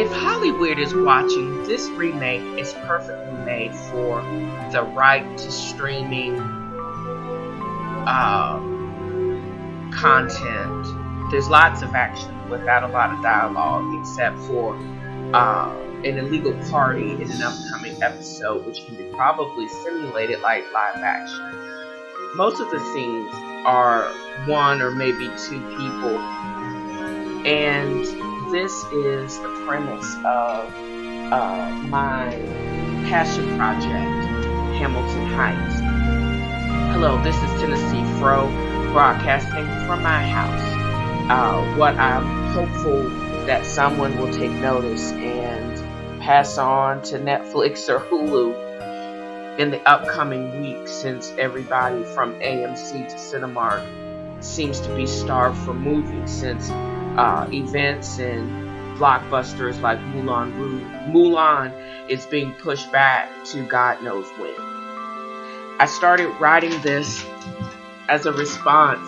If Hollyweird is watching, this remake is perfectly made for the right to streaming content. There's lots of action without a lot of dialogue, except for an illegal party in an upcoming episode, which can be probably simulated like live action. Most of the scenes are one or maybe two people, and this is the premise of my passion project, Hamilton Heights. Hello, this is Tennessee Fro, broadcasting from my house. What I'm hopeful that someone will take notice and pass on to Netflix or Hulu in the upcoming weeks, since everybody from AMC to Cinemark seems to be starved for movies, since events and blockbusters like Mulan is being pushed back to God knows when. I started writing this as a response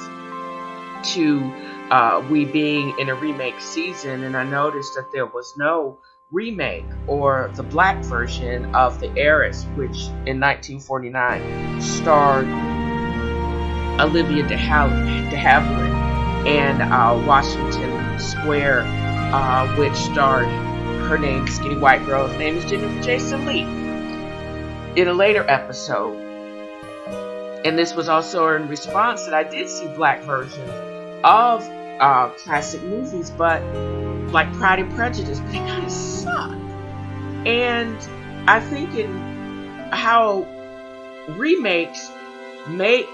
to we being in a remake season, and I noticed that there was no remake or the black version of the Heiress, which in 1949 starred Olivia de Havilland, and Washington Square, which starred her name, skinny white girl's name is Jennifer Jason Leigh, in a later episode. And this was also in response that I did see black versions of classic movies, but like Pride and Prejudice, but they kind of suck. And I think in how remakes make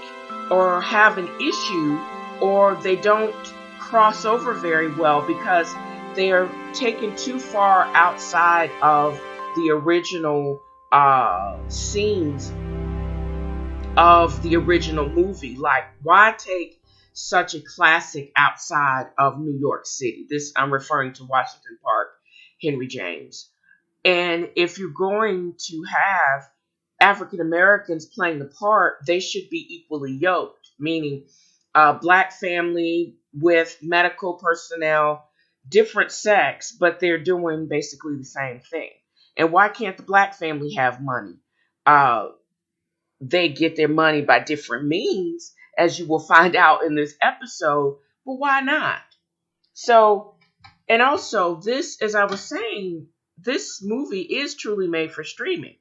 or have an issue, or they don't cross over very well because they are taken too far outside of the original scenes of the original movie. Like, why take such a classic outside of New York City? This, I'm referring to Washington Park, Henry James. And if you're going to have African Americans playing the part, they should be equally yoked, meaning black family with medical personnel, different sex, but they're doing basically the same thing. And why can't the black family have money? They get their money by different means, as you will find out in this episode, but why not? So, and also this, as I was saying, this movie is truly made for streaming.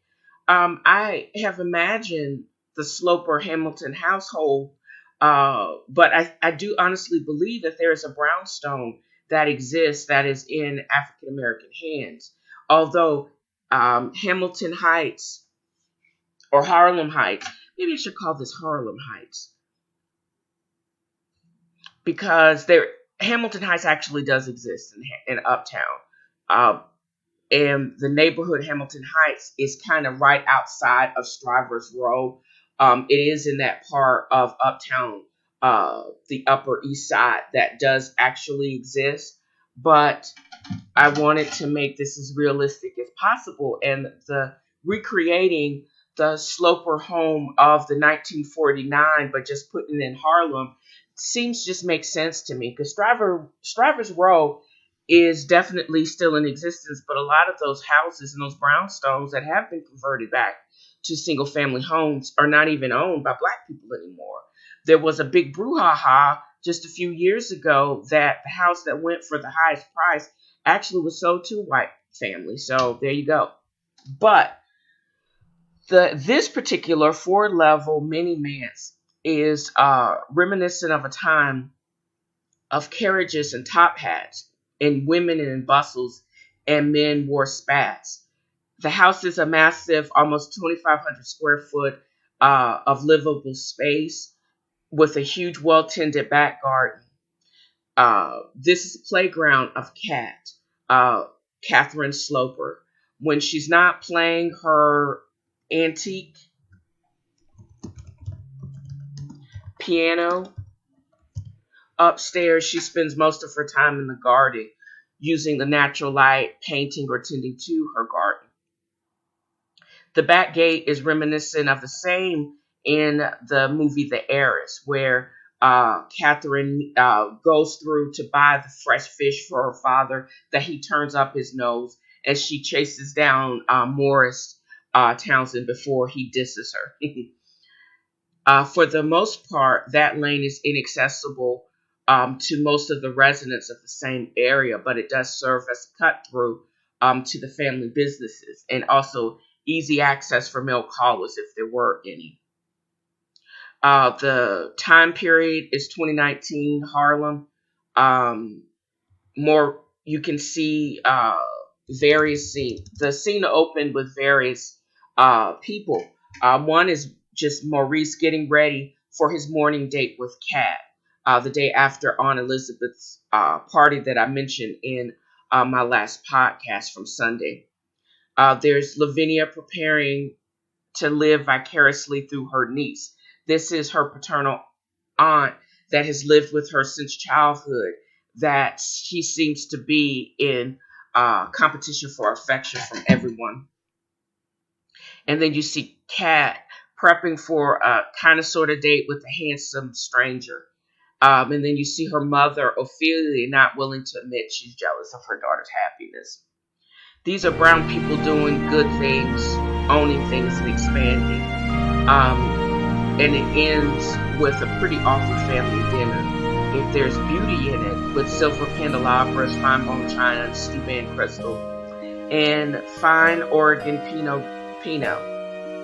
I have imagined the Sloper Hamilton household, but I do honestly believe that there is a brownstone that exists that is in African American hands. Although Hamilton Heights or Harlem Heights, maybe I should call this Harlem Heights, because Hamilton Heights actually does exist in Uptown. And the neighborhood Hamilton Heights is kind of right outside of Strivers Row. It is in that part of Uptown, the Upper East Side, that does actually exist. But I wanted to make this as realistic as possible, and the recreating the Sloper home of the 1949, but just putting it in Harlem seems just makes sense to me, because Strivers Row is definitely still in existence, but a lot of those houses and those brownstones that have been converted back to single family homes are not even owned by black people anymore. There was a big brouhaha just a few years ago that the house that went for the highest price actually was sold to a white family. So there you go. But this particular 4-level mini manse is reminiscent of a time of carriages and top hats, and women in bustles, and men wore spats. The house is a massive, almost 2,500 square foot of livable space with a huge, well-tended back garden. This is the playground of Katt, Catherine Sloper. When she's not playing her antique piano upstairs, she spends most of her time in the garden, using the natural light, painting, or tending to her garden. The back gate is reminiscent of the same in the movie The Heiress, where Catherine goes through to buy the fresh fish for her father that he turns up his nose as she chases down Morris Townsend before he disses her. For the most part, that lane is inaccessible to most of the residents of the same area, but it does serve as a cut through to the family businesses and also easy access for mail callers if there were any. The time period is 2019 Harlem. More you can see various scenes. The scene opened with various people. One is just Maurice getting ready for his morning date with Katt. The day after Aunt Elizabeth's party that I mentioned in my last podcast from Sunday. There's Lavinia preparing to live vicariously through her niece. This is her paternal aunt that has lived with her since childhood, that she seems to be in competition for affection from everyone. And then you see Katt prepping for a kind of sort of date with a handsome stranger. And then you see her mother, Ophelia, not willing to admit she's jealous of her daughter's happiness. These are brown people doing good things, owning things, and expanding. And it ends with a pretty awful family dinner. If there's beauty in it, with silver candelabras, fine bone china, and Steuben crystal, and fine Oregon Pinot.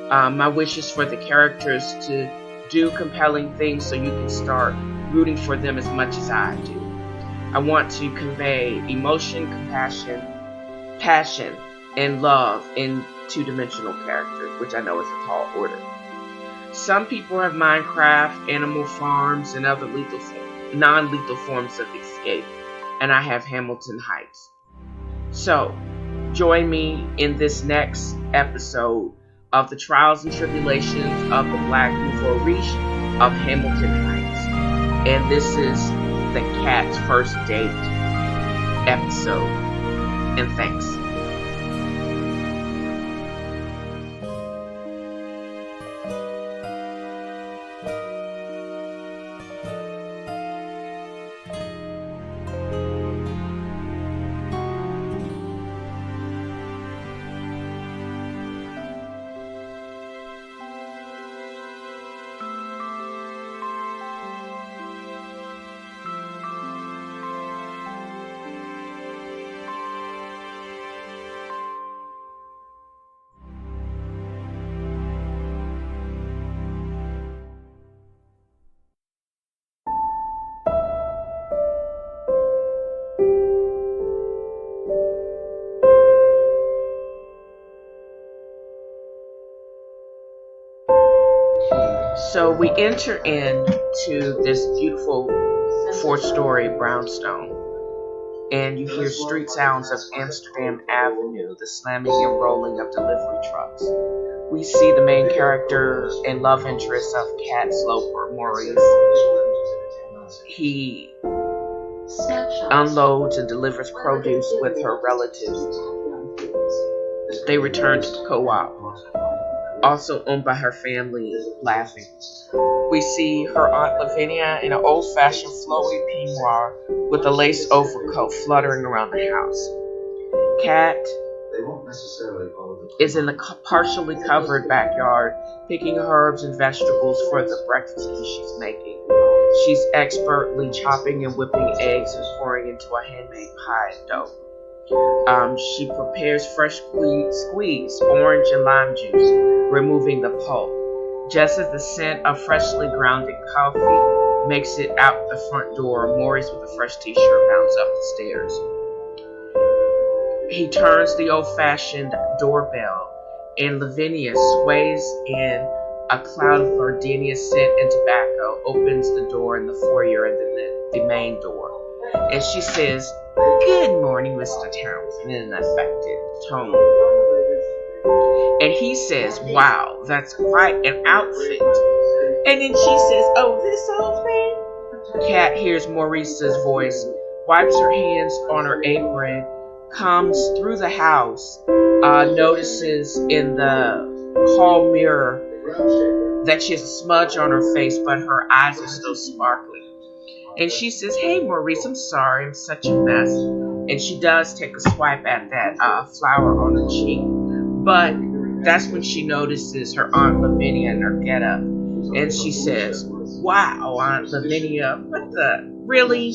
My wish is for the characters to do compelling things so you can start rooting for them as much as I do. I want to convey emotion, compassion, passion, and love in two-dimensional characters, which I know is a tall order. Some people have Minecraft, Animal Farms, and other non-lethal forms of escape, and I have Hamilton Heights. So, join me in this next episode of the trials and tribulations of the Black Nouveau Riche of Hamilton Heights. And this is the Katt's first date episode. And thanks. So we enter into this beautiful 4-story brownstone, and you hear street sounds of Amsterdam Avenue, the slamming and rolling of delivery trucks. We see the main character and love interest of Katt Sloper, Maurice. He unloads and delivers produce with her relatives. They return to the co-op, also owned by her family, laughing. We see her Aunt Lavinia in an old-fashioned flowy peignoir with a lace overcoat fluttering around the house. Katt is in the partially covered backyard, picking herbs and vegetables for the breakfast she's making. She's expertly chopping and whipping eggs and pouring into a handmade pie dough. She prepares fresh squeezed orange and lime juice, removing the pulp. Just as the scent of freshly grounded coffee makes it out the front door, Maurice with a fresh t-shirt bounds up the stairs. He turns the old-fashioned doorbell, and Lavinia sways in a cloud of gardenia scent and tobacco, opens the door in the foyer and then the main door. And she says, "Good morning, Mr. Townsend," in an affected tone. And he says, "Wow, that's quite an outfit." And then she says, "Oh, this old thing?" Katt hears Maurice's voice, wipes her hands on her apron, comes through the house, notices in the hall mirror that she has a smudge on her face, but her eyes are still sparkling. And she says, "Hey, Maurice, I'm sorry, I'm such a mess." And she does take a swipe at that flower on her cheek. But that's when she notices her Aunt Lavinia in her getup. And she says, "Wow, Aunt Lavinia, what the, really?"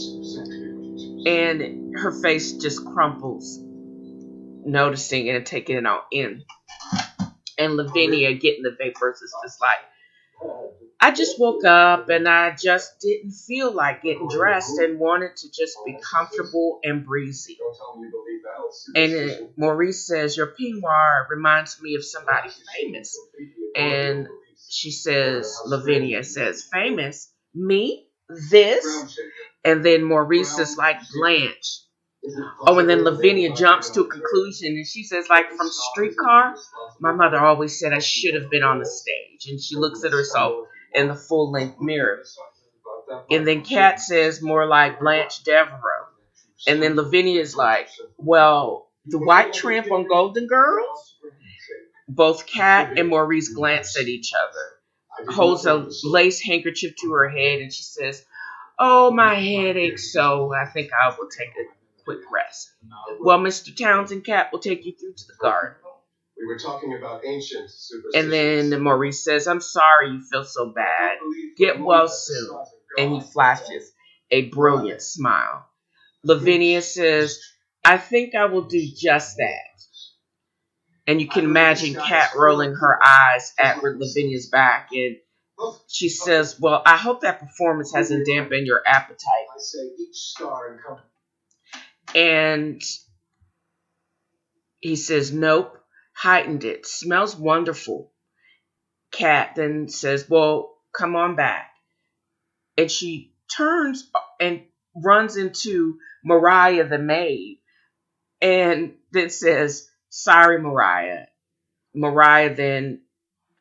And her face just crumples, noticing it and taking it all in. And Lavinia, getting the vapors, is just like, "I just woke up and I just didn't feel like getting dressed and wanted to just be comfortable and breezy." And Maurice says, "Your peignoir reminds me of somebody famous." And she says, Lavinia says, "Famous? Me? This?" And then Maurice is like, "Blanche." Oh, and then Lavinia jumps to a conclusion and she says, like, "From Streetcar, my mother always said I should have been on the stage." And she looks at herself in the full-length mirror. And then Katt says, "More like Blanche Devereaux." And then Lavinia is like, "Well, the white tramp on Golden Girls?" Both Katt and Maurice glance at each other, holds a lace handkerchief to her head, and she says, "Oh, my head aches, so I think I will take a quick rest. Well, Mr. Townsend, Katt will take you through to the garden." We were talking about ancient superstitions. And then Maurice says, "I'm sorry you feel so bad. Get well soon." And he flashes a brilliant smile. Lavinia says, "I think I will do just that." And you can imagine Katt rolling her eyes at Lavinia's back. And she says, "Well, I hope that performance hasn't dampened your appetite." And he says, "Nope, heightened it. Smells wonderful." Katt then says, "Well, come on back." And she turns and runs into Mariah the maid and then says, "Sorry, Mariah." Mariah then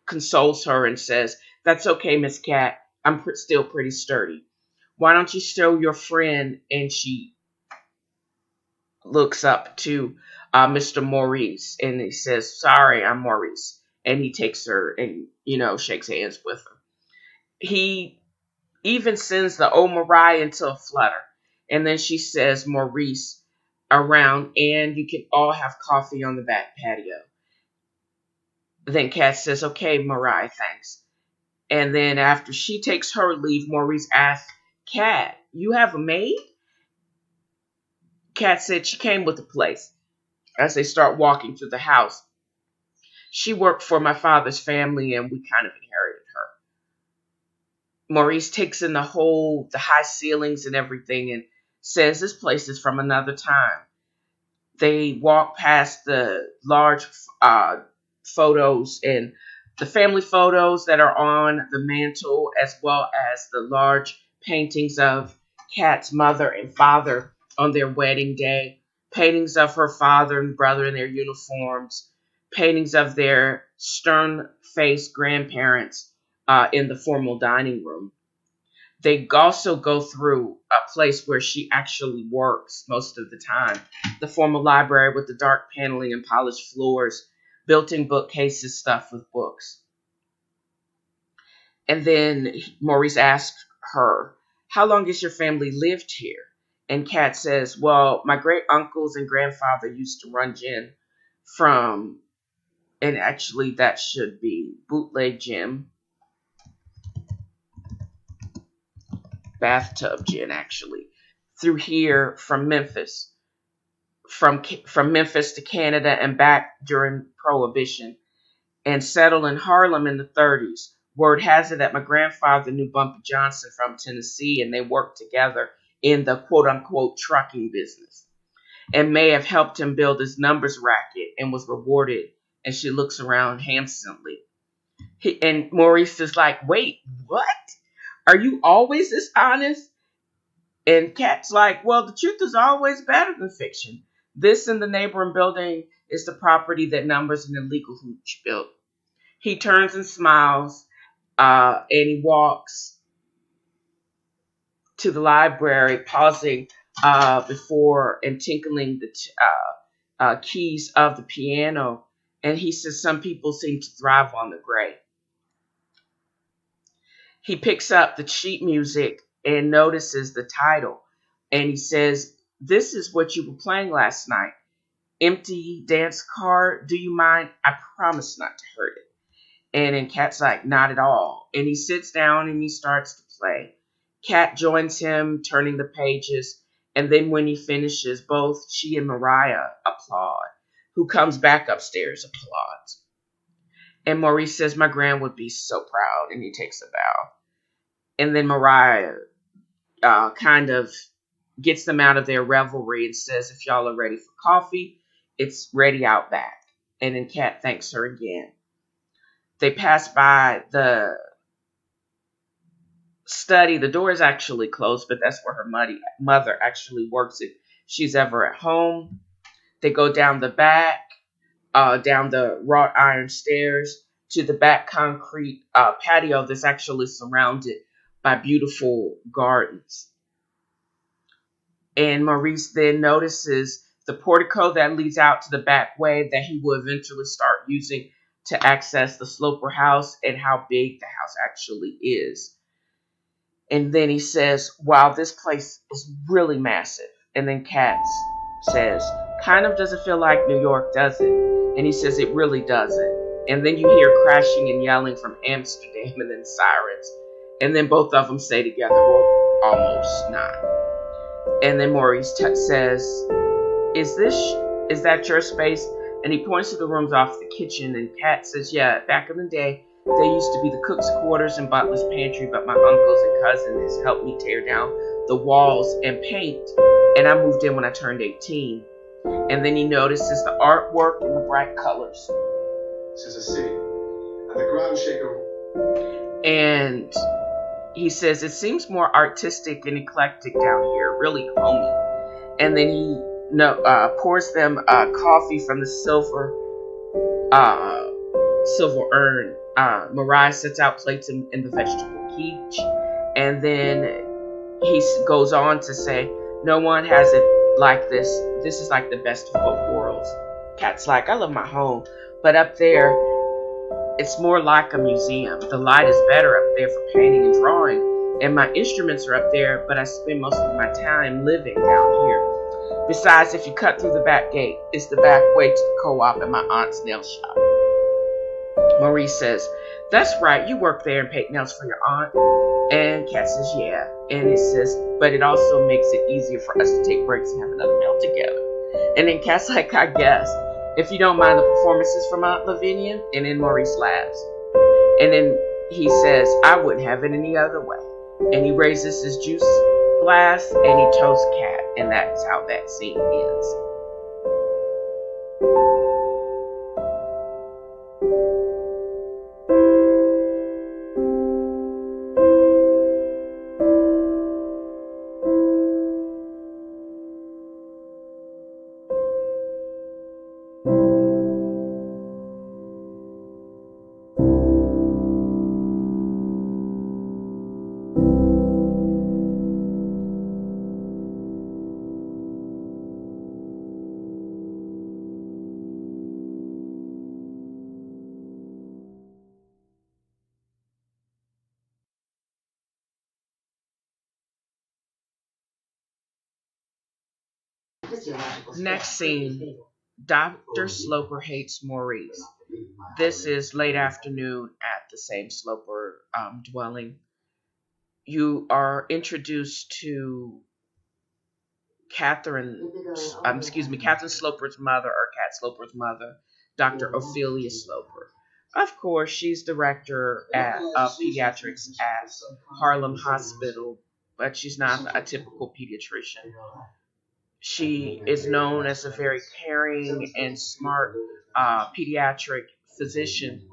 consoles her and says, "That's okay, Miss Katt. I'm still pretty sturdy. Why don't you show your friend?" And she looks up to Mr. Maurice and he says, "Sorry, I'm Maurice." And he takes her and, shakes hands with her. He even sends the old Mariah into a flutter. And then she says, "Maurice around and you can all have coffee on the back patio." Then Katt says, "Okay, Mariah, thanks." And then after she takes her leave, Maurice asks, "Katt, you have a maid?" Katt said she came with the place. As they start walking through the house, "She worked for my father's family and we kind of inherited her." Maurice takes in the high ceilings and everything and says this place is from another time. They walk past the large photos and the family photos that are on the mantle, as well as the large paintings of Katt's mother and father on their wedding day, paintings of her father and brother in their uniforms, paintings of their stern-faced grandparents in the formal dining room. They also go through a place where she actually works most of the time. The formal library with the dark paneling and polished floors, built-in bookcases stuffed with books. And then Maurice asks her, "How long has your family lived here?" And Katt says, "Well, my great uncles and grandfather used to run gin from," and actually that should be bootleg gin, bathtub gin actually, through here from Memphis. From Memphis to Canada and back during Prohibition, and settled in Harlem in the 30s. Word has it that my grandfather knew Bumpy Johnson from Tennessee, and they worked together in the quote-unquote trucking business, and may have helped him build his numbers racket and was rewarded." And she looks around handsomely. And Maurice is like, "Wait, what? Are you always this honest?" And Katt's like, "Well, the truth is always better than fiction. This in the neighboring building is the property that Numbers and illegal hooch built." He turns and smiles, and he walks to the library, pausing before and tinkling the keys of the piano. And he says, "Some people seem to thrive on the gray." He picks up the sheet music and notices the title. And he says, "This is what you were playing last night. Empty dance card. Do you mind? I promise not to hurt it." And then Katt's like, "Not at all." And he sits down and he starts to play. Katt joins him, turning the pages. And then when he finishes, both she and Mariah applaud. Who comes back upstairs applauds. And Maurice says, "My gran would be so proud." And he takes a bow. And then Mariah kind of gets them out of their revelry and says, "If y'all are ready for coffee, it's ready out back." And then Katt thanks her again. They pass by the study. The door is actually closed, but that's where her mother actually works if she's ever at home. They go down the back, down the wrought iron stairs to the back concrete patio that's actually surrounded by beautiful gardens. And Maurice then notices the portico that leads out to the back way that he will eventually start using to access the Sloper house and how big the house actually is. And then he says, "Wow, this place is really massive." And then Katt says, "Kind of doesn't feel like New York, does it?" And he says, "It really doesn't." And then you hear crashing and yelling from Amsterdam and then sirens. And then both of them say together, "Well, almost not." And then Maurice says, Is that your space?" And he points to the rooms off the kitchen. And Katt says, "Yeah, back in the day, they used to be the cook's quarters and butler's pantry, but my uncles and cousin has helped me tear down the walls and paint. And I moved in when I turned 18. And then he notices the artwork and the bright colors. This is a city. And the ground shaker. And he says, "It seems more artistic and eclectic down here, really homey." And then he pours them coffee from the silver urn. Mariah sets out plates in the vegetable quiche. And then he goes on to say, "No one has it like this. This is like the best of both worlds." Katt's like, "I love my home, but up there, it's more like a museum. The light is better up there for painting and drawing. And my instruments are up there, but I spend most of my time living down here. Besides, if you cut through the back gate, it's the back way to the co-op and my aunt's nail shop." Maurice says, "That's right, you work there and paint nails for your aunt." And Katt says, "Yeah." And it says, "But it also makes it easier for us to take breaks and have another meal together." And then Katt's like, "I guess, if you don't mind the performances from Aunt Lavinia." And then Maurice laughs. And then he says, "I wouldn't have it any other way." And he raises his juice glass and he toasts Katt. And that's how that scene ends. Next scene, Dr. Sloper hates Maurice. This is late afternoon at the same Sloper dwelling. You are introduced to Catherine Sloper's mother, or Katt Sloper's mother, Dr. Ophelia Sloper. Of course, she's director of pediatrics at Harlem Hospital, but she's not a typical pediatrician. She is known as a very caring and smart pediatric physician,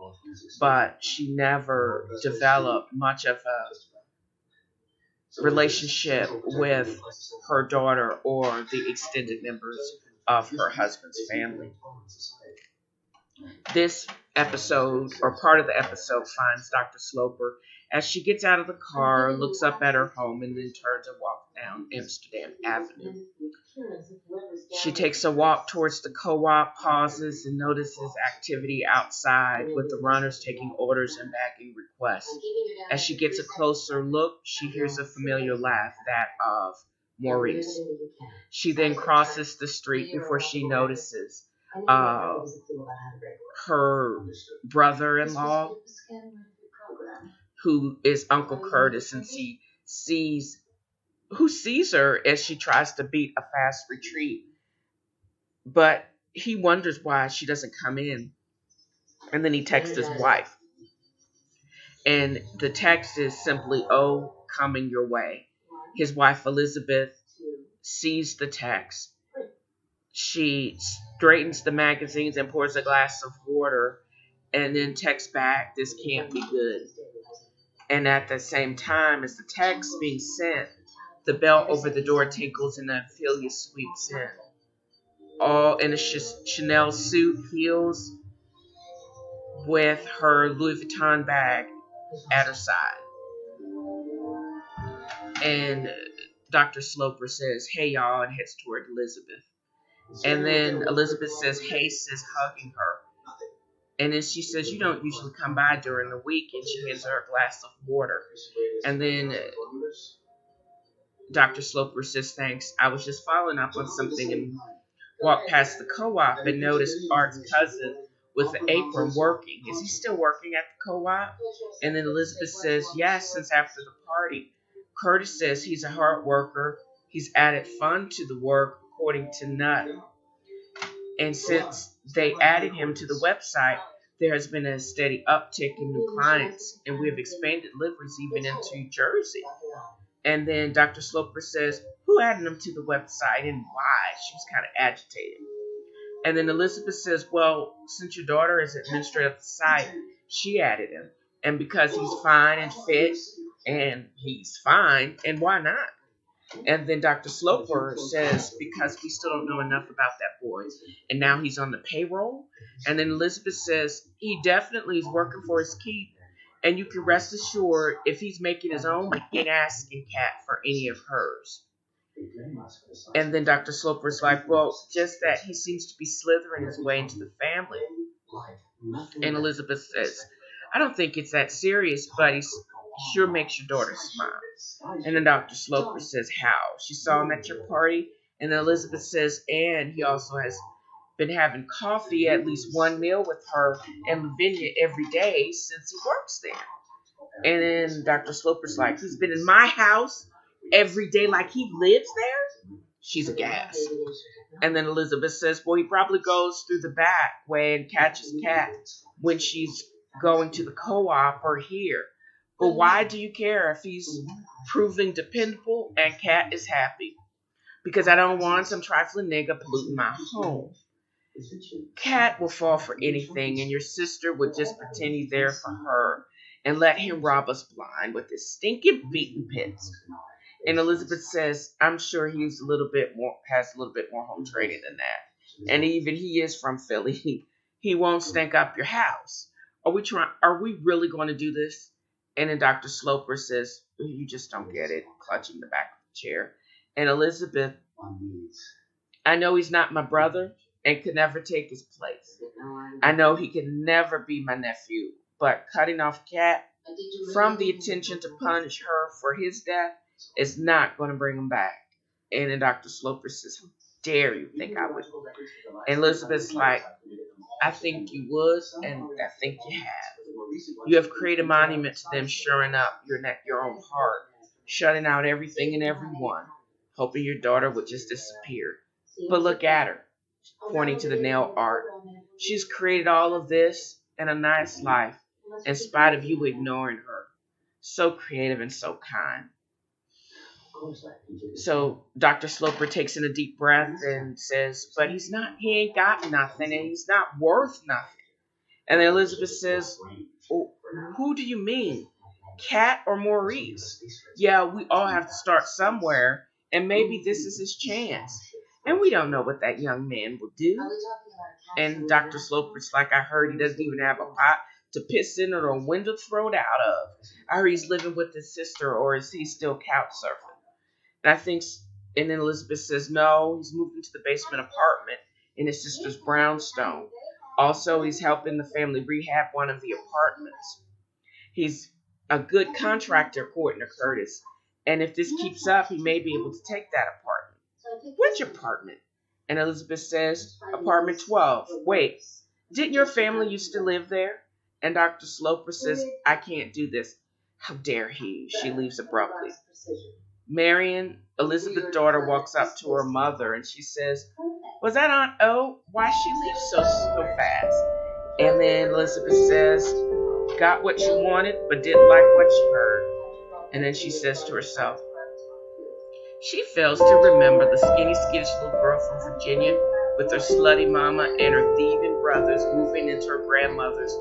but she never developed much of a relationship with her daughter or the extended members of her husband's family. This episode, or part of the episode, finds Dr. Sloper as she gets out of the car, looks up at her home, and then turns and walks down Amsterdam Avenue. She takes a walk towards the co-op, pauses, and notices activity outside with the runners taking orders and bagging requests. As she gets a closer look, she hears a familiar laugh, that of Maurice. She then crosses the street before she notices her brother-in-law, who is Uncle Curtis, and she sees her as she tries to beat a fast retreat. But he wonders why she doesn't come in. And then he texts his wife. And the text is simply, "Oh, coming your way." His wife, Elizabeth, sees the text. She straightens the magazines and pours a glass of water and then texts back, "This can't be good." And at the same time as the text being sent, the bell over the door tinkles and Ophelia sweeps in. All in a Chanel suit, heels, with her Louis Vuitton bag at her side. And Dr. Sloper says, "Hey, y'all," and heads toward Elizabeth. And then Elizabeth says, "Hey, sis," hugging her. And then she says, "You don't usually come by during the week," and she hands her a glass of water. And then Dr. Sloper says, "Thanks. I was just following up on something," and walked past the co-op and noticed Art's cousin with the apron working. "Is he still working at the co-op?" And then Elizabeth says, "Yes, since after the party." Curtis says he's a hard worker. He's added fun to the work, according to Nutt. And since they added him to the website, there has been a steady uptick in new clients, and we have expanded deliveries even into Jersey. And then Dr. Sloper says, "Who added him to the website and why?" She was kind of agitated. And then Elizabeth says, "Well, since your daughter is administrator of the site, she added him. And because he's fine and fit, and he's fine, and why not?" And then Dr. Sloper says, "Because we still don't know enough about that boy. And now he's on the payroll." And then Elizabeth says, "He definitely is working for his keep. And you can rest assured, if he's making his own, he ain't asking Katt for any of hers." And then Dr. Sloper's like, "Well, just that he seems to be slithering his way into the family." And Elizabeth says, "I don't think it's that serious, but he sure makes your daughter smile." And then Dr. Sloper says, "How? She saw him at your party?" And then Elizabeth says, "And he also has been having coffee, at least one meal with her and Lavinia every day since he works there." And then Dr. Sloper's like, "He's been in my house every day like he lives there?" She's aghast. And then Elizabeth says, "Well, he probably goes through the back way and catches Katt when she's going to the co-op or here. But why do you care if he's proving dependable and Katt is happy? Because I don't want some trifling nigga polluting my home. Katt will fall for anything, and your sister would just pretend he's there for her and let him rob us blind with his stinking beaten pits." And Elizabeth says, "I'm sure has a little bit more home training than that. And even he is from Philly. He won't stink up your house. Are we really going to do this?" And then Dr. Sloper says, "You just don't get it," clutching the back of the chair. And Elizabeth, "I know he's not my brother and could never take his place. I know he can never be my nephew. But cutting off Katt from the intention to punish her for his death is not going to bring him back." And then Dr. Sloper says, "How dare you think I would?" And Elizabeth's like, "I think you would, and I think you have. You have created a monument to them, shoring up your own heart, shutting out everything and everyone, hoping your daughter would just disappear. But look at her," pointing to the nail art. "She's created all of this and a nice life, in spite of you ignoring her. So creative and so kind." So Dr. Sloper takes in a deep breath and says, "But he ain't got nothing, and he's not worth nothing." And then Elizabeth says, "Who do you mean? Katt or Maurice? Yeah, we all have to start somewhere, and maybe this is his chance. And we don't know what that young man will do." And Dr. Sloper's like, "I heard he doesn't even have a pot to piss in or a window to throw it out of. I heard he's living with his sister, or is he still couch surfing?" And I think And then Elizabeth says, no, he's moving to the basement apartment in his sister's brownstone. Also, he's helping the family rehab one of the apartments. He's a good contractor, according to Curtis. And if this keeps up, he may be able to take that apartment. Which apartment? And Elizabeth says, apartment 12. Wait, didn't your family used to live there? And Dr. Sloper says, I can't do this. How dare he? She leaves abruptly. Marion, Elizabeth's daughter, walks up to her mother and she says, was that Aunt O? Why she leave so fast? And then Elizabeth says, got what you wanted but didn't like what you heard. And then she says to herself, she fails to remember the skinny, skittish little girl from Virginia with her slutty mama and her thieving brothers moving into her grandmother's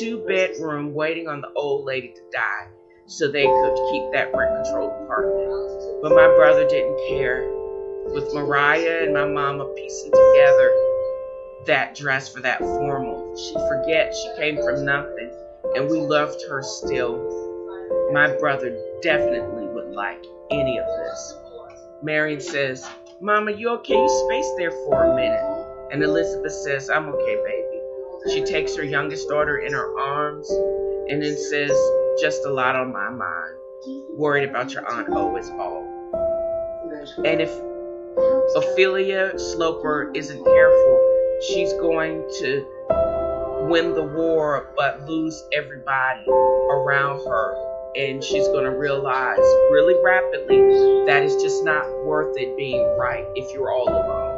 2-bedroom waiting on the old lady to die so they could keep that rent-controlled apartment. But my brother didn't care. With Mariah and my mama piecing together that dress for that formal, she forgets she came from nothing, and we loved her still. My brother definitely wouldn't like any of this. Marion says, Mama, you okay? You spaced there for a minute. And Elizabeth says, I'm okay, baby. She takes her youngest daughter in her arms and then says, just a lot on my mind. Worried about your Aunt O is all. And if Ophelia Sloper isn't careful, she's going to win the war but lose everybody around her. And she's going to realize really rapidly that it's just not worth it being right if you're all alone.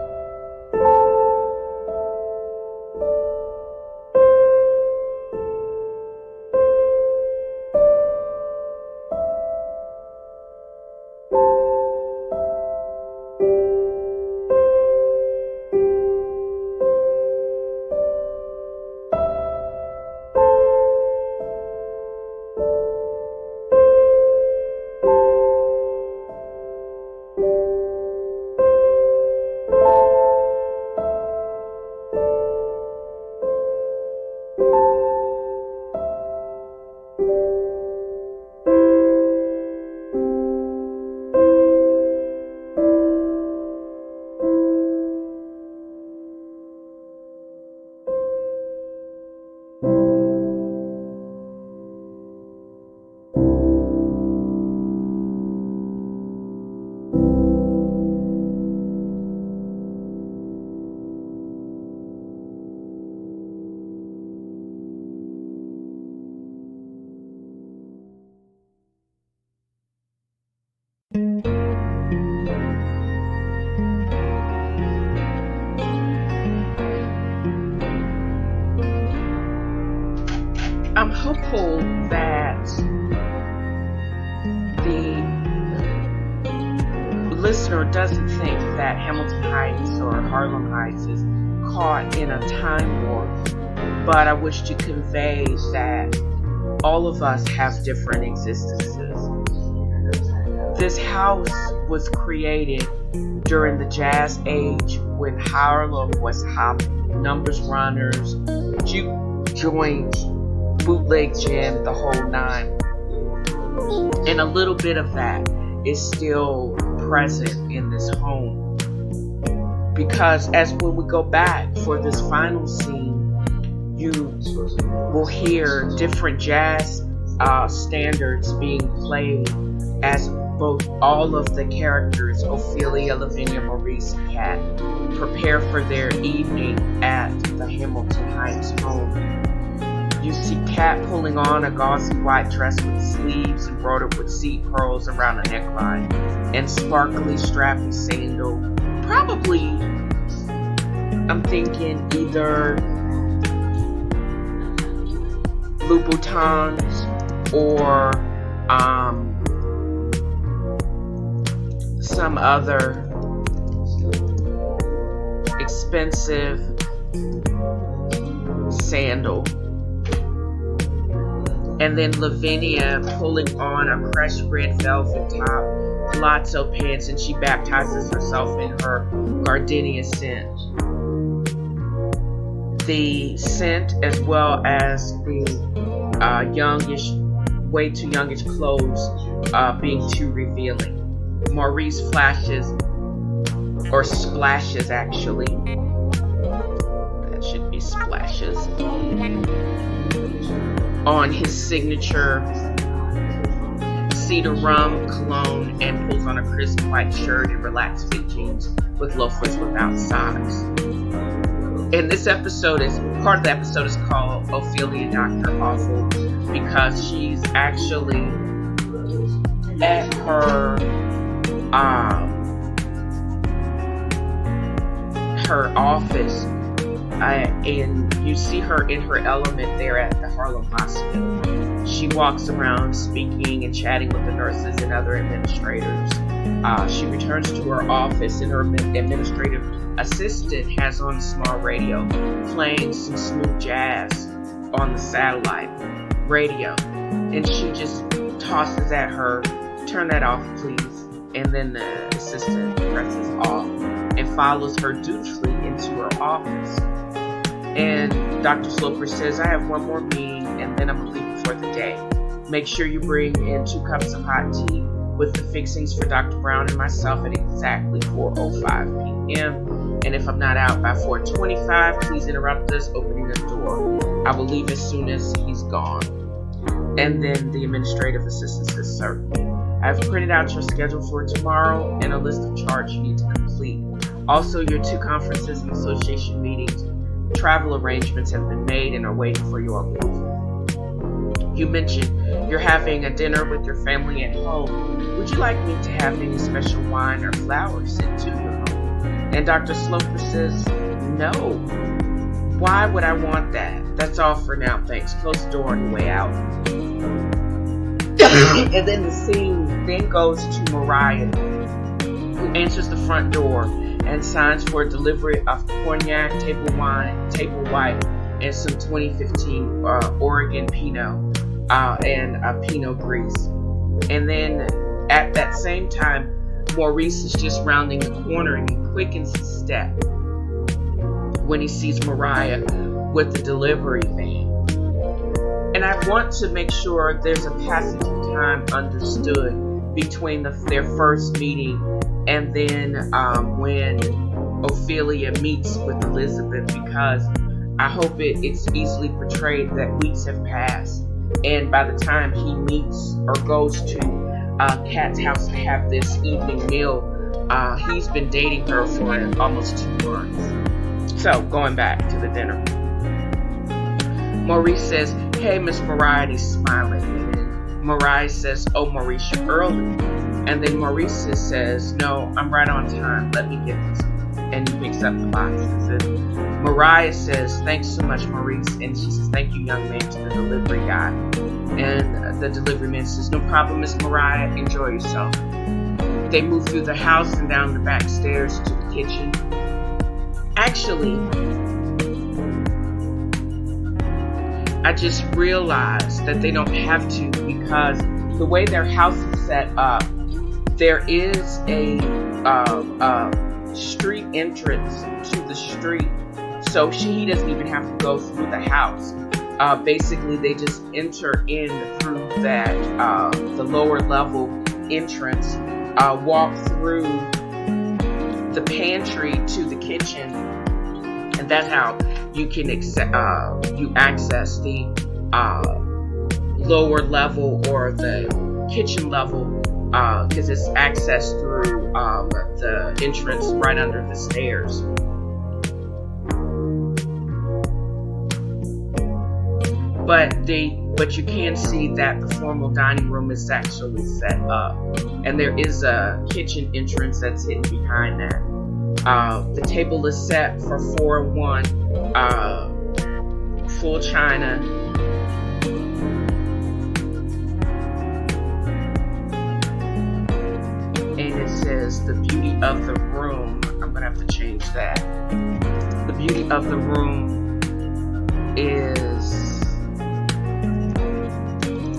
I'm hopeful that the listener doesn't think that Hamilton Heights or Harlem Heights is caught in a time warp, but I wish to convey that all of us have different existences. This house was created during the jazz age when Harlem was hot, numbers runners, juke joints, bootleg jam, the whole nine. And a little bit of that is still present in this home. Because as when we go back for this final scene, you will hear different jazz standards being played as both all of the characters, Ophelia, Lavinia, Maurice, and Katt, prepare for their evening at the Hamilton Heights home. You see Katt pulling on a gauzy white dress with sleeves embroidered with seed pearls around the neckline and sparkly strappy sandal. Probably, I'm thinking either Louboutins or some other expensive sandal. And then Lavinia pulling on a crushed red velvet top, palazzo pants, and she baptizes herself in her gardenia scent. The scent, as well as the youngish, way too youngish clothes being too revealing. Maurice flashes or splashes actually. That should be splashes. On his signature cedar rum cologne, and pulls on a crisp white shirt and relaxed fit jeans with loafers without socks. And this episode is, part of the episode is called Ophelia Dr. Awful, because she's actually at her office, and you see her in her element there at the Harlem hospital. She walks around speaking and chatting with the nurses and other administrators. She returns to her office, and her administrative assistant has on a small radio playing some smooth jazz on the satellite radio, and she just tosses at her, "Turn that off, please." And then the assistant presses off and follows her dutifully into her office. And Dr. Sloper says, "I have one more meeting, and then I'm leaving for the day. Make sure you bring in 2 cups of hot tea with the fixings for Dr. Brown and myself at exactly 4:05 p.m. And if I'm not out by 4:25, please interrupt us opening the door. I will leave as soon as he's gone." And then the administrative assistant says, "Certainly. I've printed out your schedule for tomorrow and a list of charts you need to complete. Also, your 2 conferences and association meetings. Travel arrangements have been made and are waiting for your approval. You mentioned you're having a dinner with your family at home. Would you like me to have any special wine or flowers sent to your home?" And Dr. Sloper says, "No. Why would I want that? That's all for now, thanks. Close the door on the way out." And then the scene then goes to Mariah, who answers the front door and signs for a delivery of cognac, table wine, table white, and some 2015 Oregon Pinot and Pinot Gris. And then at that same time, Maurice is just rounding the corner, and he quickens his step when he sees Mariah with the delivery van. And I want to make sure there's a passage of time understood between their first meeting and then when Ophelia meets with Elizabeth, because I hope it's easily portrayed that weeks have passed, and by the time he meets or goes to Katt's house to have this evening meal, he's been dating her for almost 2 months. So, going back to the dinner. Maurice says, "Hey, Miss Mariah," he's smiling. And Mariah says, "Oh, Maurice, you're early." And then Maurice says, "No, I'm right on time. Let me get this." And he picks up the boxes. And Mariah says, "Thanks so much, Maurice." And she says, "Thank you, young man," to the delivery guy. And the delivery man says, "No problem, Miss Mariah. Enjoy yourself." They move through the house and down the back stairs to the kitchen. Actually, I just realized that they don't have to, because the way their house is set up, there is a street entrance to the street, so he doesn't even have to go through the house. Basically, they just enter in through that the lower level entrance, walk through the pantry to the kitchen, and that's how you can access the lower level or the kitchen level, because it's accessed through the entrance right under the stairs. But you can see that the formal dining room is actually set up, and there is a kitchen entrance that's hidden behind that. The table is set for 4 and 1, full china. And it says the beauty of the room. I'm gonna have to change that. The beauty of the room is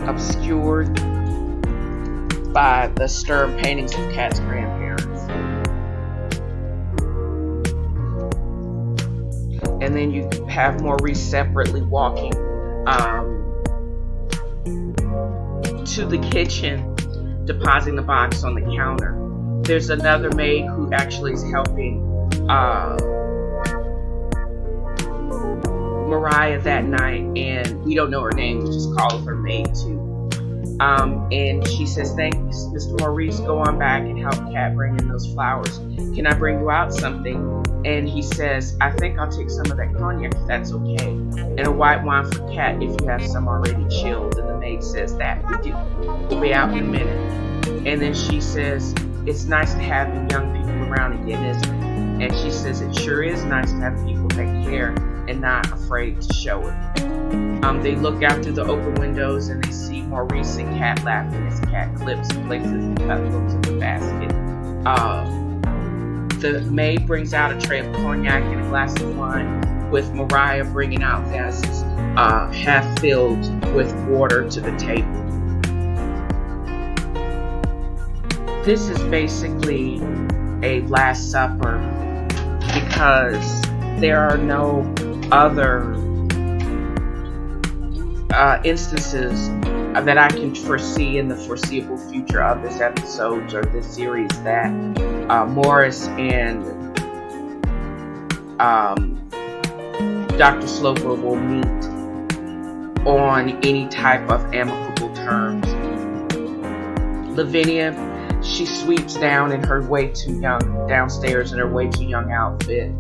obscured by the stern paintings of Katt's grandparents. And then you have Maurice separately walking to the kitchen, depositing the box on the counter. There's another maid who actually is helping Mariah that night, and we don't know her name, we just call her maid too. And she says, thanks, Mr. Maurice, go on back and help Katt bring in those flowers. Can I bring you out something? And he says, I think I'll take some of that cognac if that's okay. And a white wine for Katt if you have some already chilled. And the maid says, that we do. We'll be out in a minute. And then she says, it's nice to have young people around again, isn't it? And she says, it sure is nice to have people that care and not afraid to show it. They look out through the open windows and they see Maurice and Katt laughing as Katt clips and places the cutlery in the basket. The maid brings out a tray of cognac and a glass of wine, with Mariah bringing out glasses half filled with water to the table. This is basically a Last Supper because there are no other instances that I can foresee in the foreseeable future of this episode or this series that Morris and Dr. Sloper will meet on any type of amicable terms. Lavinia, she sweeps down in her way too young downstairs in her way too young outfit.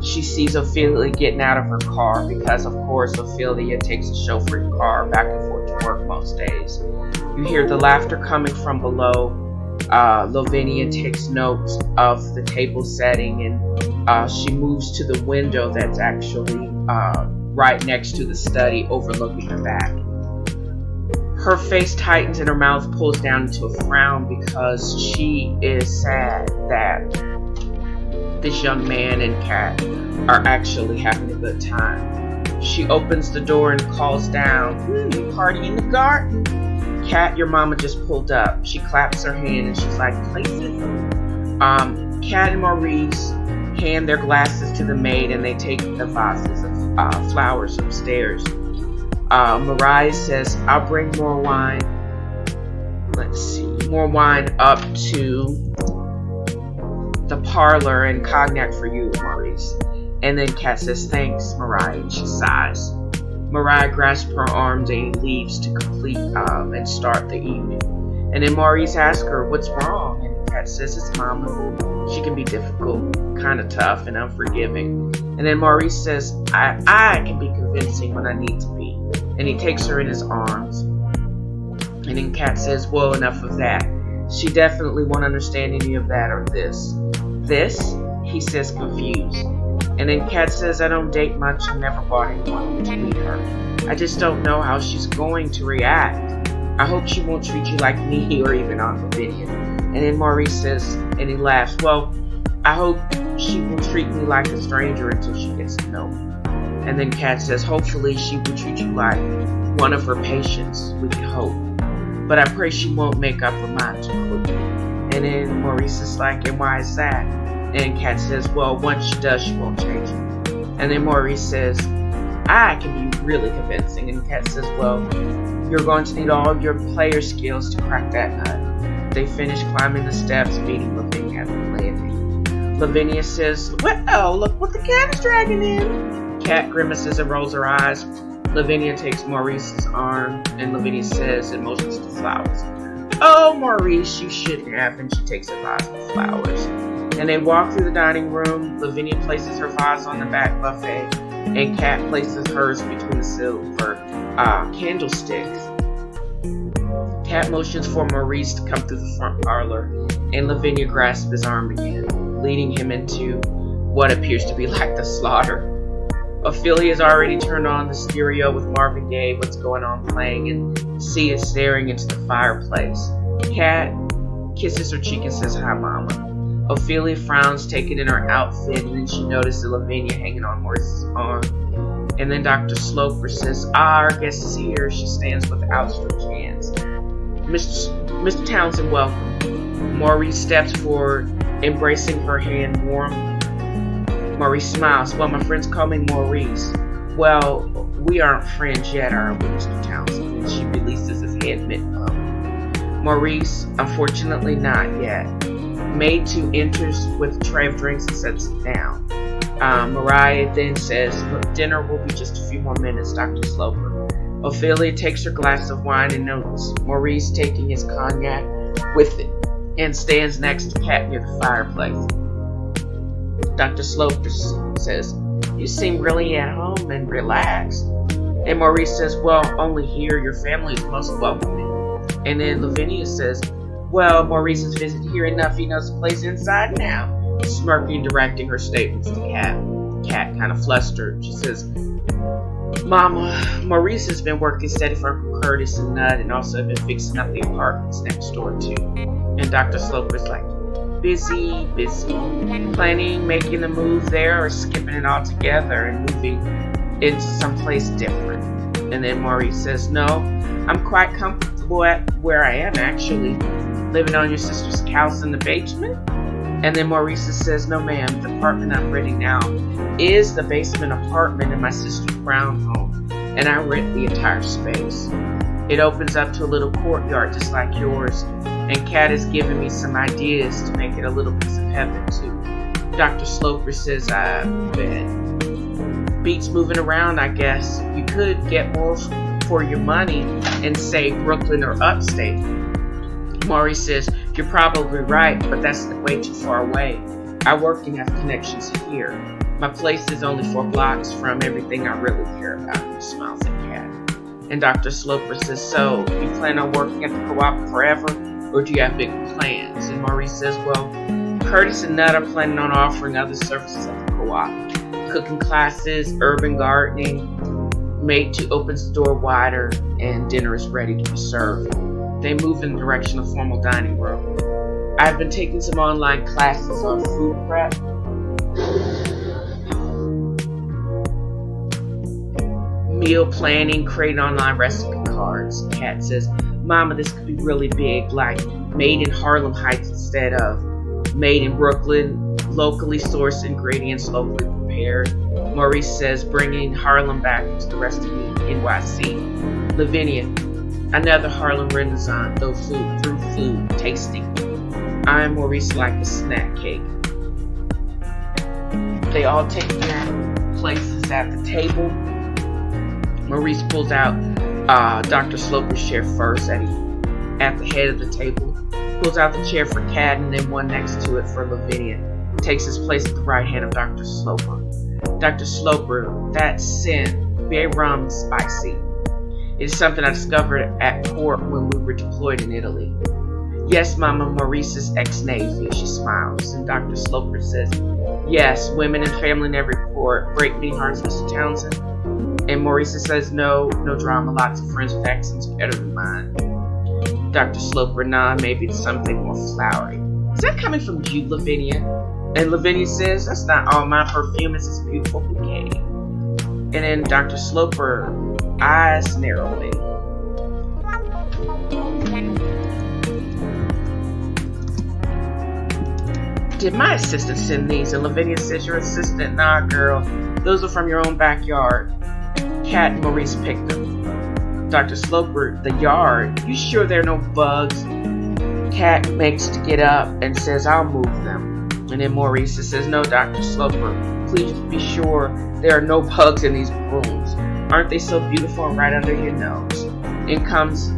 She sees Ophelia getting out of her car because, of course, Ophelia takes a chauffeured car back and forth to work most days. You hear the laughter coming from below. Lavinia takes notes of the table setting and she moves to the window that's actually right next to the study overlooking the back. Her face tightens and her mouth pulls down into a frown because she is sad that this young man and Katt are actually having a good time. She opens the door and calls down, party in the garden. Katt, your mama just pulled up. She claps her hand and she's like, places. Katt and Maurice hand their glasses to the maid and they take the vases of flowers upstairs. Mariah says, I'll bring more wine. Let's see, more wine up to the parlor and cognac for you, Maurice. And then Katt says, thanks, Mariah, and she sighs. Mariah grasps her arms and leaves to complete and start the evening. And then Maurice asks her, what's wrong? And Katt says, it's mama. She can be difficult, kind of tough and unforgiving. And then Maurice says, I can be convincing when I need to be. And he takes her in his arms. And then Katt says, well, enough of that. She definitely won't understand any of that or this. This? He says, confused. And then Katt says, I don't date much and never bought anyone to meet her. I just don't know how she's going to react. I hope she won't treat you like me or even Aunt Lavinia. And then Maurice says, and he laughs, well, I hope she will treat me like a stranger until she gets to know me. And then Katt says, hopefully she will treat you like one of her patients. We can hope. But I pray she won't make up her mind too quickly. And then Maurice is like, and why is that? And Katt says, well, once she does, she won't change it. And then Maurice says, I can be really convincing. And Katt says, well, you're going to need all your player skills to crack that nut. They finish climbing the steps, meeting Lavinia at the landing. Lavinia says, well, look what the cat is dragging in. Katt grimaces and rolls her eyes. Lavinia takes Maurice's arm, and Lavinia says and motions to flowers. Oh, Maurice, you shouldn't have. And she takes a vase of flowers. And they walk through the dining room. Lavinia places her vase on the back buffet, and Katt places hers between the silver candlesticks. Katt motions for Maurice to come through the front parlor, and Lavinia grasps his arm again, leading him into what appears to be like the slaughter. Ophelia has already turned on the stereo with Marvin Gaye, What's Going On playing, and C is staring into the fireplace. Katt kisses her cheek and says, hi, mama. Ophelia frowns, taking in her outfit, and then she notices Lavinia hanging on Maurice's arm. And then Dr. Sloper says, our guest is here. She stands with outstretched hands. Mr. Townsend, welcome. Maurice steps forward, embracing her hand warmly. Maurice smiles. Well, my friends call me Maurice. Well, we aren't friends yet, are we, Mr. Townsend? And she releases his hand mid-blow. Maurice, unfortunately not yet. Maid 2 enters with a tray of drinks and sets it down. Mariah then says, "Look, dinner will be just a few more minutes, Dr. Sloper." Ophelia takes her glass of wine and notes Maurice taking his cognac with it and stands next to Katt near the fireplace. Dr. Sloper says, "You seem really at home and relaxed." And Maurice says, "Well, only here. Your family is most welcoming." And then Lavinia says, "Well, Maurice has visited here enough. He knows the place inside now," smirking, directing her statements to Katt. Katt, kind of flustered, she says, "Mama, Maurice has been working steady for Uncle Curtis and Nut, and also been fixing up the apartments next door too." And Dr. Sloper's like, busy. Planning, making a move there, or skipping it all together and moving into someplace different." And then Maurice says, "No, I'm quite comfortable at where I am, actually. Living on your sister's house in the basement?" And then Maurice says, "No, ma'am, the apartment I'm renting now is the basement apartment in my sister's brown home, and I rent the entire space. It opens up to a little courtyard just like yours, and Katt has given me some ideas to make it a little piece of heaven too." Dr. Sloper says, "I bet. Beats moving around, I guess. You could get more for your money in, say, Brooklyn or upstate." Maurice says, "You're probably right, but that's way too far away. I work and have connections here. My place is only 4 blocks from everything I really care about." He smiles at Katt. And Dr. Sloper says, "So, you plan on working at the co-op forever, or do you have big plans?" And Maurice says, "Well, Curtis and Nut are planning on offering other services at the co-op. Cooking classes, urban gardening." Maid 2 opens the door wider, and dinner is ready to be served. They move in the direction of the formal dining room. "I've been taking some online classes on food prep. Meal planning, creating online recipe cards." Katt says, "Mama, this could be really big, like made in Harlem Heights instead of made in Brooklyn, locally sourced ingredients, locally prepared." Maurice says, "Bringing Harlem back to the rest of the NYC." Lavinia, "Another Harlem Renaissance, through food, tasting. I, Maurice, like a snack cake." They all take their places at the table. Maurice pulls out Dr. Sloper's chair first at the head of the table, pulls out the chair for Katt and then one next to it for Lavinia, takes his place at the right hand of Dr. Sloper. "Dr. Sloper, that scent, very rum spicy. It is something I discovered at court when we were deployed in Italy." "Yes, Mama, Maurice is ex-Navy," she smiles. And Dr. Sloper says, "Yes, women and family in every port. Break me hearts, Mr. Townsend." And Maurice says, no drama, lots of friends with accents better than mine." Dr. Sloper, "Nah, maybe it's something more flowery." "Is that coming from you, Lavinia?" And Lavinia says, "That's not all my perfume, it's this beautiful bouquet." And then Dr. Sloper, eyes narrowing. "Did my assistant send these?" And Lavinia says, "Your assistant? Nah, girl. Those are from your own backyard. Katt and Maurice picked them." Dr. Sloper, "The yard? You sure there are no bugs?" Katt makes to get up and says, "I'll move them." And then Maurice says, "No, Dr. Sloper, please be sure there are no bugs in these brooms. Aren't they so beautiful and right under your nose?" In comes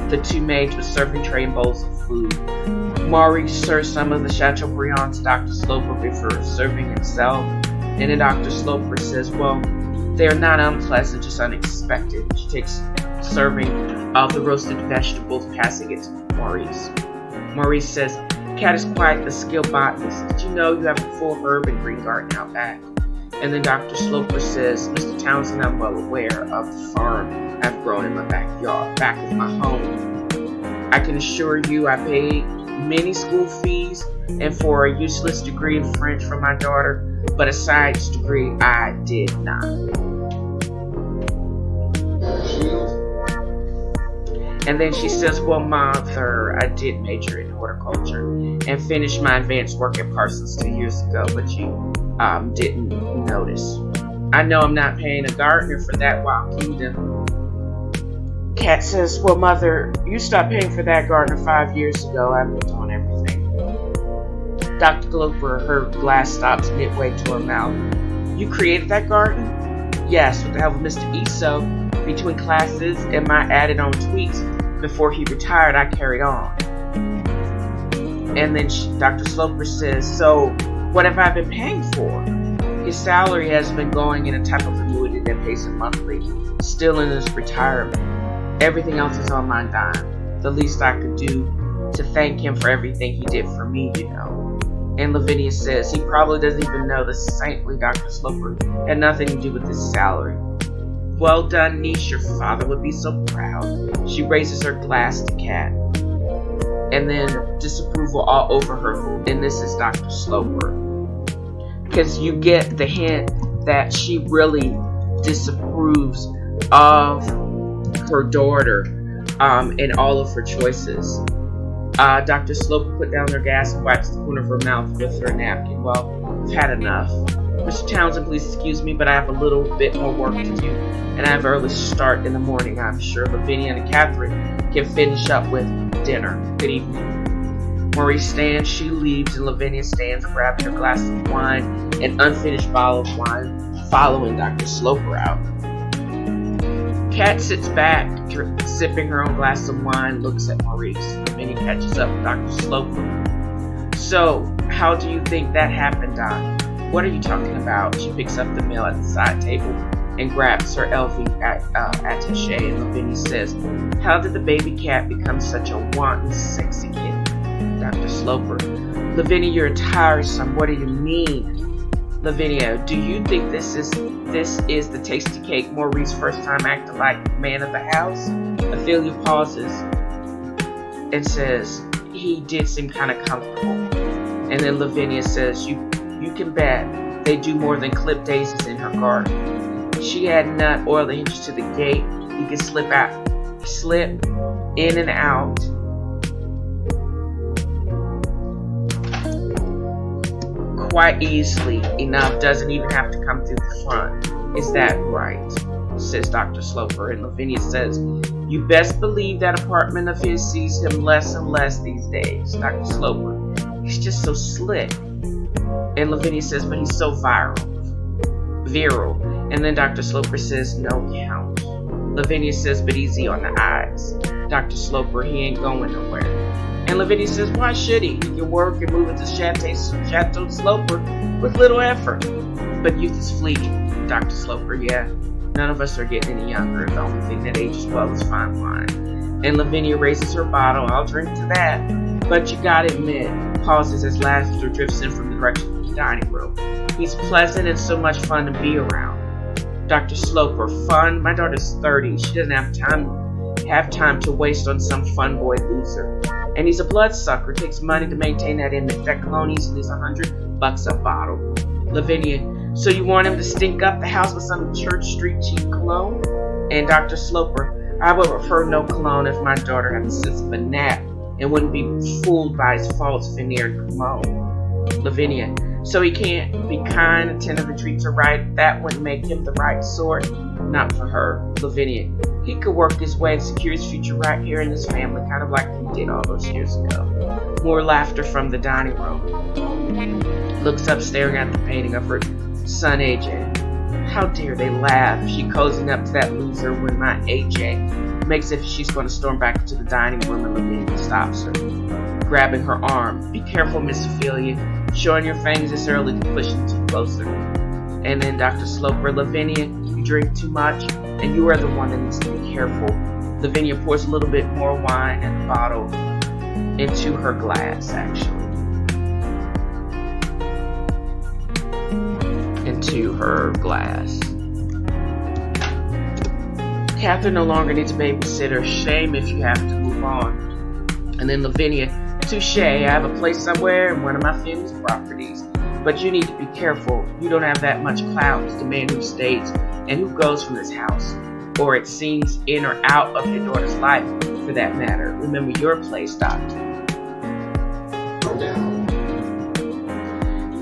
the 2 maids with serving tray and bowls of food. Maurice serves some of the Chateaubriand to Dr. Sloper before serving himself. And then Dr. Sloper says, "Well, they are not unpleasant, just unexpected." She takes serving of the roasted vegetables, passing it to Maurice. Maurice says, "Katt is quite the skilled botanist. Did you know you have a full herb and green garden out back?" And then Dr. Sloper says, "Mr. Townsend, I'm well aware of the farm I've grown in my backyard, back of my home. I can assure you I paid many school fees and for a useless degree in French for my daughter, but a science degree I did not." And then she says, "Well, Mother, I did major in horticulture and finished my advanced work at Parsons 2 years ago, but you didn't notice. I know I'm not paying a gardener for that wild kingdom." Katt says, "Well, Mother, you stopped paying for that gardener 5 years ago. I moved on everything." Dr. Gloper, her glass stops midway to her mouth. You created that garden? Yes, with the help of Mr. Eso. Between classes and my added on tweaks before he retired, I carried on. And then Dr. Sloper says, so what have I been paying for? His salary has been going in a type of annuity that pays him monthly, still in his retirement. Everything else is on my dime. The least I could do to thank him for everything he did for me, you know. And Lavinia says he probably doesn't even know the saintly Dr. Sloper had nothing to do with his salary. Well done, niece, your father would be so proud. She raises her glass to Katt. And then disapproval all over her. And this is Dr. Sloper. Because you get the hint that she really disapproves of her daughter and all of her choices. Dr. Sloper put down her gas and wipes the corner of her mouth with her napkin. Well, I've had enough. Mr. Townsend, please excuse me, but I have a little bit more work to do, and I have an early start in the morning. I'm sure Lavinia and Catherine can finish up with dinner. Good evening. Maurice stands, she leaves, and Lavinia stands, grabbing her glass of wine, an unfinished bottle of wine, following Dr. Sloper out. Katt sits back, sipping her own glass of wine, looks at Maurice. Lavinia catches up with Dr. Sloper. So, how do you think that happened, Doc? What are you talking about? She picks up the meal at the side table and grabs her LV attaché, and Lavinia says, how did the baby cat become such a wanton, sexy kitten? Dr. Sloper, Lavinia, you're tiresome. What do you mean? Lavinia, do you think this is the tasty cake Maurice first time acting like man of the house? Ophelia pauses and says, he did seem kind of comfortable. And then Lavinia says, you can bet they do more than clip daisies in her garden. She had nut oil the hinges to the gate. You can slip in and out. Quite easily enough, doesn't even have to come through the front. Is that right? Says Dr. Sloper, and Lavinia says, you best believe that apartment of his sees him less and less these days. Dr. Sloper, he's just so slick. And Lavinia says, but he's so viral. And then Dr. Sloper says, no count. Lavinia says, but easy on the eyes. Dr. Sloper, he ain't going nowhere. And Lavinia says, why should he? He can work and move into Chateau Sloper with little effort. But youth is fleeting. Dr. Sloper, yeah. None of us are getting any younger. The only thing that ages well is fine wine. And Lavinia raises her bottle. I'll drink to that. But you gotta admit, pauses as laughter drifts in from the direction of the dining room. He's pleasant and so much fun to be around. Dr. Sloper, fun? My daughter's 30. She doesn't have time to waste on some fun boy loser. And he's a bloodsucker. Takes money to maintain that image. That cologne easily is $100 a bottle. Lavinia, so you want him to stink up the house with some Church Street cheap cologne? And Dr. Sloper, I would prefer no cologne if my daughter had the sense of a gnat and wouldn't be fooled by his false veneered cologne. Lavinia, so he can't be kind, attend to the treats are right. That wouldn't make him the right sort. Not for her. Lavinia, he could work his way and secure his future right here in this family, kind of like he did all those years ago. More laughter from the dining room. Looks up, staring at the painting of her son AJ. How dare they laugh? She cozying up to that loser when my AJ makes it she's going to storm back into the dining room, and Lavinia stops her, grabbing her arm. Be careful, Miss Ophelia. Showing your fangs this early to push them too closer. And then Dr. Sloper, Lavinia, you drink too much, and you are the one that needs to be careful. Lavinia pours a little bit more wine and the bottle into her glass, actually. Into her glass. Catherine no longer needs a babysitter. Shame if you have to move on. And then Lavinia, touche, I have a place somewhere in one of my family's properties. But you need to be careful. You don't have that much clout as the man who stays and who goes from this house. Or it seems in or out of your daughter's life, for that matter. Remember your place, Doctor.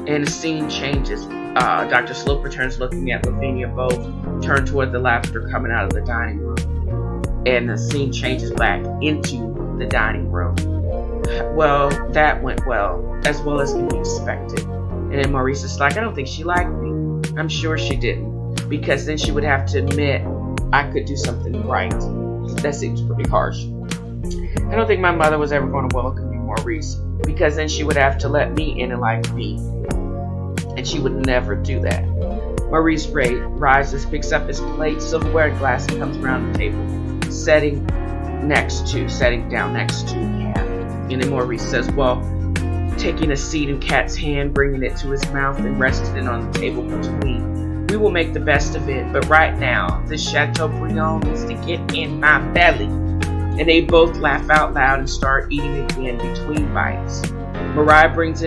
And the scene changes. Dr. Sloper turns looking at Lavinia. Both turn toward the laughter coming out of the dining room. And the scene changes back into the dining room. Well, that went well as can be expected. And then Maurice is like, I don't think she liked me. I'm sure she didn't, because then she would have to admit I could do something right. That seems pretty harsh. I don't think my mother was ever going to welcome you, Maurice, because then she would have to let me in and like me. And she would never do that. Maurice rises, picks up his plate, silverware, and glass, and comes around the table, sitting down next to Katt. And then Maurice says, well, taking a seat in Katt's hand, bringing it to his mouth, and resting it on the table between. We will make the best of it, but right now, this Chateaubriand needs to get in my belly. And they both laugh out loud and start eating again between bites. Mariah brings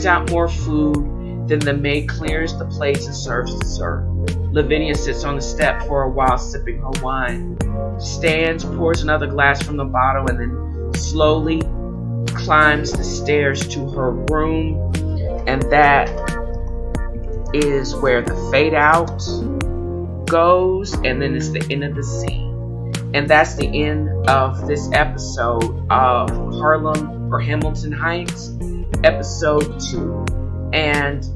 out more food. Then the maid clears the plates and serves dessert. Lavinia sits on the step for a while, sipping her wine. Stands, pours another glass from the bottle, and then slowly climbs the stairs to her room. And that is where the fade out goes, and then it's the end of the scene. And that's the end of this episode of Harlem or Hamilton Heights, episode 2. And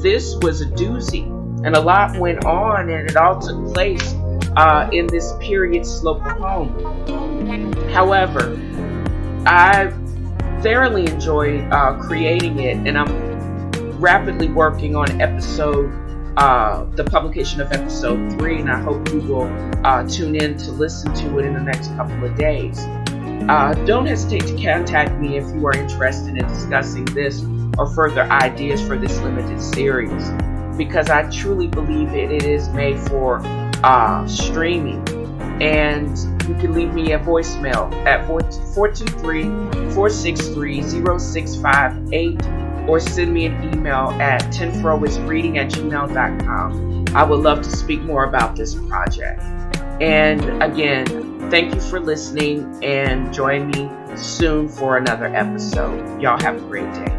this was a doozy, and a lot went on, and it all took place in this period slope of home. However, I thoroughly enjoyed creating it, and I'm rapidly working on the publication of episode 3, and I hope you will tune in to listen to it in the next couple of days. Don't hesitate to contact me if you are interested in discussing this or further ideas for this limited series, because I truly believe it is made for streaming. And you can leave me a voicemail at 423-463-0658, or send me an email at 10froisreading@gmail.com. I would love to speak more about this project. And again, thank you for listening, and join me soon for another episode. Y'all have a great day.